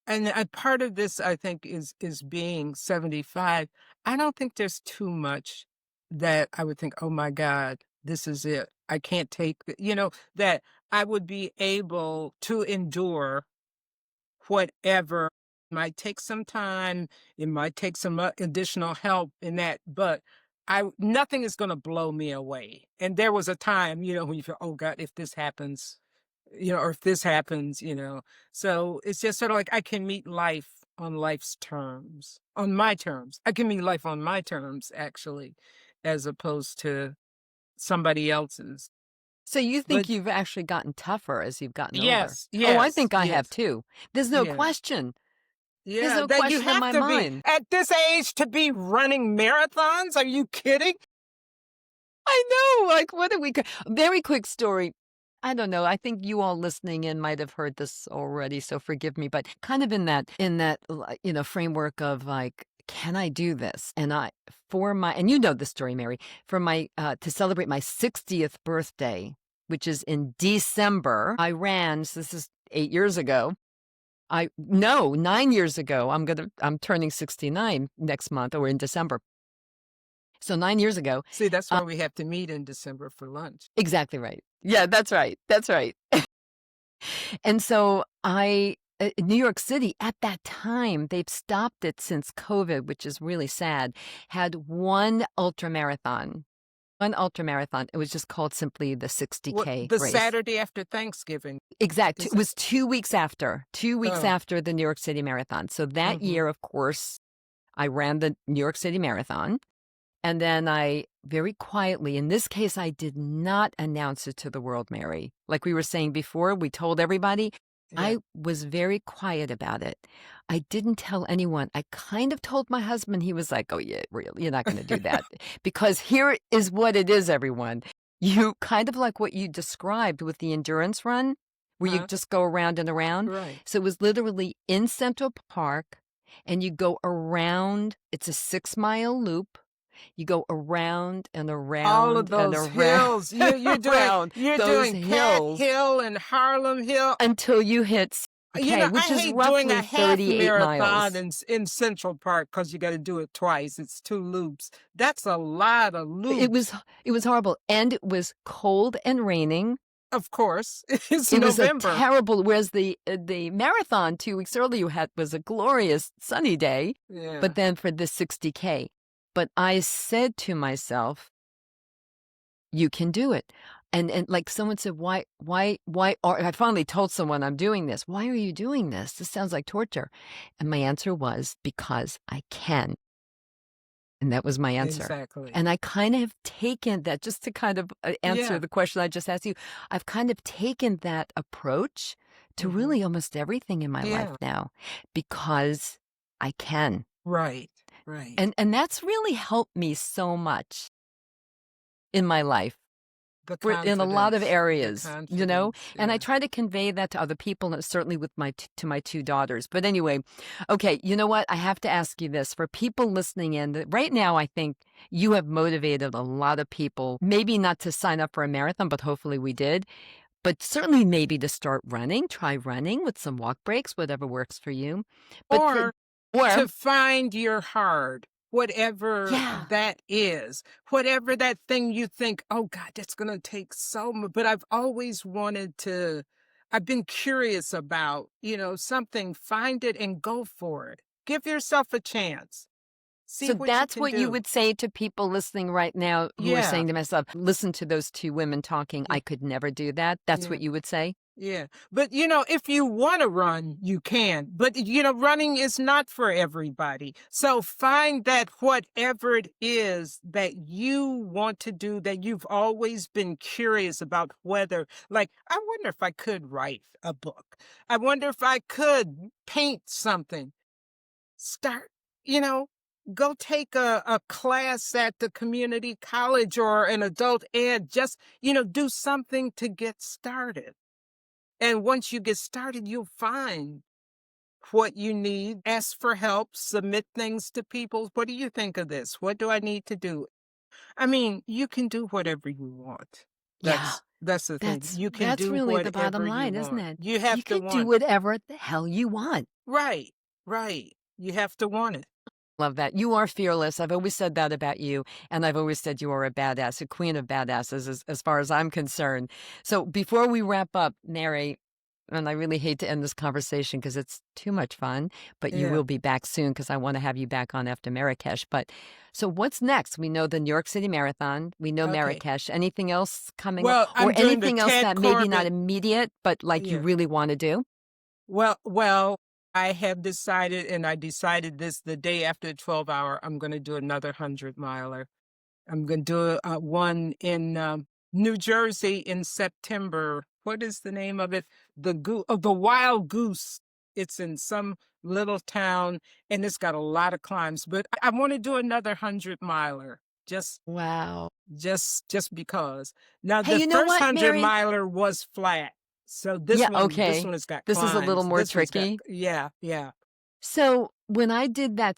and a part of this, I think, is being 75. I don't think there's too much that I would think, oh my God, this is it. I can't take it. That I would be able to endure whatever. It might take some time. It might take some additional help in that, but nothing is going to blow me away. And there was a time, when you feel, oh God, if this happens, or if this happens, So it's just sort of like I can meet life on life's terms, on my terms. I can meet life on my terms, actually, as opposed to somebody else's. So you think you've actually gotten tougher as you've gotten older? Yes. Oh, I think I have too. There's no question. Yeah, there's no that question you have in my to mind. Be at this age to be running marathons. Are you kidding? I know. Like, what are we? Very quick story. I don't know. I think you all listening in might have heard this already, so forgive me. But kind of in that framework of like, can I do this? And and you know the story, Mary, to celebrate my 60th birthday, which is in December, I ran. So this is 8 years ago. 9 years ago. I'm turning 69 next month or in December. So 9 years ago. See, that's why we have to meet in December for lunch. Exactly right. Yeah, that's right. That's right. And so New York City at that time, they've stopped it since COVID, which is really sad, had one ultra marathon. It was just called simply the 60K the race. Saturday after Thanksgiving. Exactly. It was 2 weeks after. 2 weeks after the New York City Marathon. So that year, of course, I ran the New York City Marathon. And then I very quietly, in this case, I did not announce it to the world, Mary. Like we were saying before, we told everybody. Yeah. I was very quiet about it. I didn't tell anyone. I kind of told my husband. He was like, oh, yeah, really? You're not going to do that. Because here is what it is, everyone. You kind of like what you described with the endurance run, where you just go around and around. Right. So it was literally in Central Park, and you go around. It's a 6-mile loop. You go around and around. All of those hills. You're doing hills. Cat Hill and Harlem Hill until you hit which is roughly doing a 38 miles. in Central Park because you got to do it twice. It's 2 loops. That's a lot of loops. It was horrible, and it was cold and raining. Of course, it's November. November. Was a terrible. Whereas the marathon 2 weeks earlier was a glorious sunny day. Yeah. But then for the 60K. But I said to myself, you can do it. And like someone said, why, or I finally told someone I'm doing this. Why are you doing this? This sounds like torture. And my answer was, because I can. And that was my answer. Exactly. And I kind of have taken that, just to kind of answer the question I just asked you, I've kind of taken that approach to really almost everything in my life now, because I can. Right, right. And that's really helped me so much in my life. In a lot of areas, you know, and I try to convey that to other people, and certainly with to my two daughters. But anyway, okay, you know what? I have to ask you this for people listening in. That right now, I think you have motivated a lot of people, maybe not to sign up for a marathon, but hopefully we did. But certainly maybe to start running, try running with some walk breaks, whatever works for you. But or to find your hard, whatever that is, whatever that thing you think, oh God, that's going to take so much. But I've always wanted to, I've been curious about, something, find it and go for it. Give yourself a chance. See so what that's you what you would say to people listening right now who are saying to myself, listen to those two women talking. I could never do that. That's what you would say? Yeah. But, if you want to run, you can. But, running is not for everybody. So find that whatever it is that you want to do, that you've always been curious about, whether, like, I wonder if I could write a book. I wonder if I could paint something. Start, go take a class at the community college or an adult ed. Just, do something to get started. And once you get started, you'll find what you need. Ask for help, submit things to people. What do you think of this? What do I need to do? I mean, you can do whatever you want. That's the thing. You can That's do really the whatever bottom you line, want. isn't it? You have You to can do want. whatever the hell you want. Right, right. You have to want it. Love that. You are fearless. I've always said that about you. And I've always said you are a badass, a queen of badasses, as far as I'm concerned. So before we wrap up, Mary, and I really hate to end this conversation because it's too much fun, but you will be back soon because I want to have you back on after Marrakesh. But so what's next? We know the New York City Marathon. We know Marrakesh. Anything else coming up? I'm Or doing anything the else Ted that maybe not Corbett. immediate, but like you really want to do? Well, I have decided, and I decided this the day after the 12-hour, I'm going to do another 100-miler. I'm going to do one in New Jersey in September. What is the name of it? The Wild Goose. It's in some little town, and it's got a lot of climbs. But I want to do another 100-miler. Wow. Just because. Now, Hey, the you know first what, Mary? 100-miler was flat. So this one has got This is a little climbs. more tricky. Yeah. So when I did that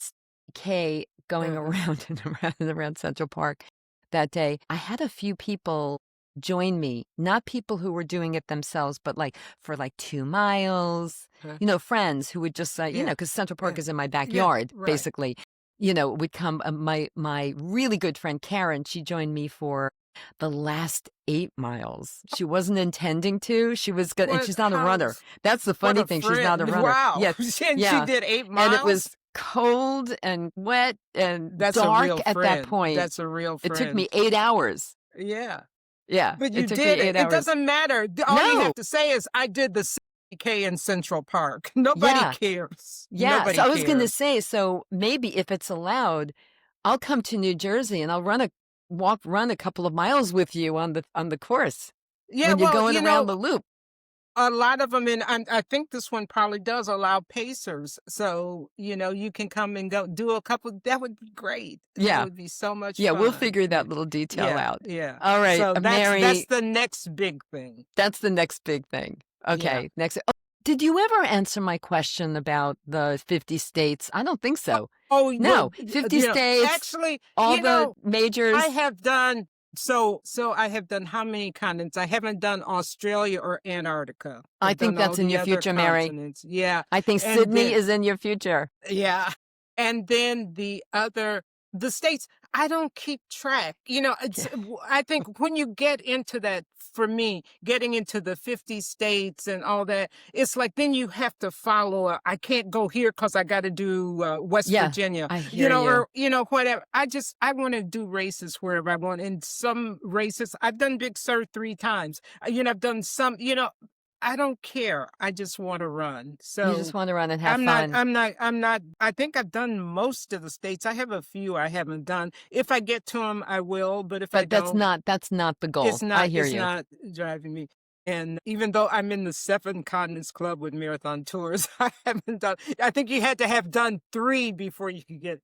K going around and around and around Central Park that day, I had a few people join me, not people who were doing it themselves, but like for like 2 miles, friends who would just, because Central Park is in my backyard, basically, would come. My really good friend, Karen, she joined me for the last 8 miles. She wasn't intending to. She was good, and she's not a runner. That's the funny thing. She's not a runner. Wow. Yes. And she did 8 miles? And it was cold and wet and That's dark at that point. That's a real friend. It took me 8 hours. Yeah. Yeah. But you it took did me 8 it. hours. It doesn't matter. All you have to say is, I did the 60K in Central Park. Nobody cares. Yeah. Nobody So I was going to cares. say, so maybe if it's allowed, I'll come to New Jersey and I'll run a couple of miles with you on the course. Yeah, when you're going around the loop. A lot of them, and I think this one probably does allow pacers. So, you can come and go do a couple. That would be great. That would be so much fun. Yeah, we'll figure that little detail out. Yeah. All right, So Mary. that's the next big thing. That's the next big thing. Okay, next. Oh, did you ever answer my question about the 50 states? I don't think so. Oh, no. 50 states. Actually, all the majors. I have done. So I have done how many continents? I haven't done Australia or Antarctica. I think that's in your future, Mary. Yeah. I think Sydney is in your future. Yeah. And then the states, I don't keep track. I think when you get into that, for me, getting into the 50 states and all that, it's like then you have to follow. I can't go here because I got to do West Virginia. I hear or whatever. I want to do races wherever I want. In some races, I've done Big Sur 3 times. I've done some. I don't care. I just wanna run. You just So, wanna run and have I'm not fun. I'm not I'm not I think I've done most of the states. I have a few I haven't done. If I get to them, I will, but if I But don't, that's not the it's goal. I not hear it's you. not driving me. And even though I'm in the 7 Continents Club with Marathon Tours, I haven't done I think you had to have done 3 before you could get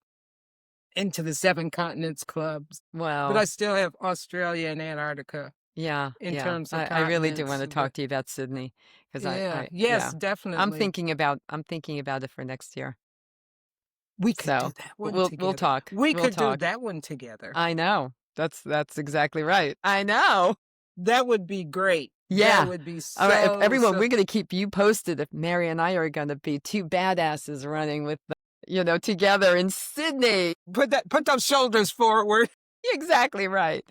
into the 7 Continents Clubs. But I Well, still have Australia and Antarctica yeah, in yeah. terms of I really do continents, wanna but talk to you about Sydney because yeah. I Yes, yeah. definitely. I'm thinking about it for next year. We could do So, that but one we'll together. talk. We We'll could do talk. that one together. I know. That's exactly right. I know. That would be great. That Yeah. would be All right, if so, everyone, so we're gonna keep you posted if Mary and I are gonna be 2 badasses running with the together in Sydney. put those shoulders forward. Exactly right.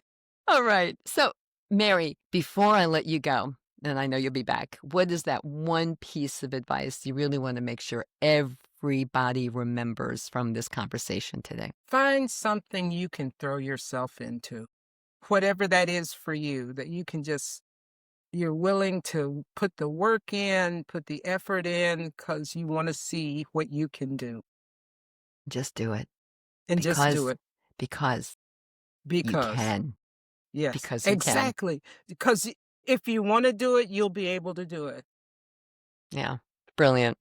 All right. So, Mary, before I let you go, and I know you'll be back, what is that one piece of advice you really wanna make sure everybody remembers from this conversation today? Find something you can throw yourself into. Whatever that is for you, that you can just you're willing to put the work in, put the effort in, because you wanna see what you can do, Just do it and just do because it because you because can. yes, Because you can. exactly. Because if you wanna do it, you'll be able to do it. Yeah. Brilliant.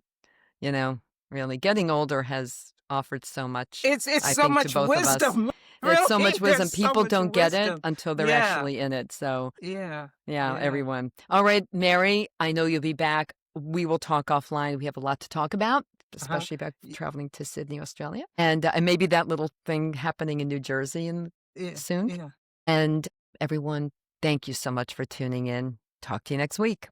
You know, really, getting older has offered so much, It's I so think, to much both of us. wisdom. It's so Really, much there's wisdom. so People much don't get it wisdom. until they're Yeah, actually in it. So, yeah, yeah, yeah. everyone. All right, Mary, I know you'll be back. We will talk offline. We have a lot to talk about, Uh-huh. especially about Y traveling to Sydney, Australia, and maybe that little thing happening in New Jersey yeah, soon. yeah. And everyone, thank you so much for tuning in. Talk to you next week.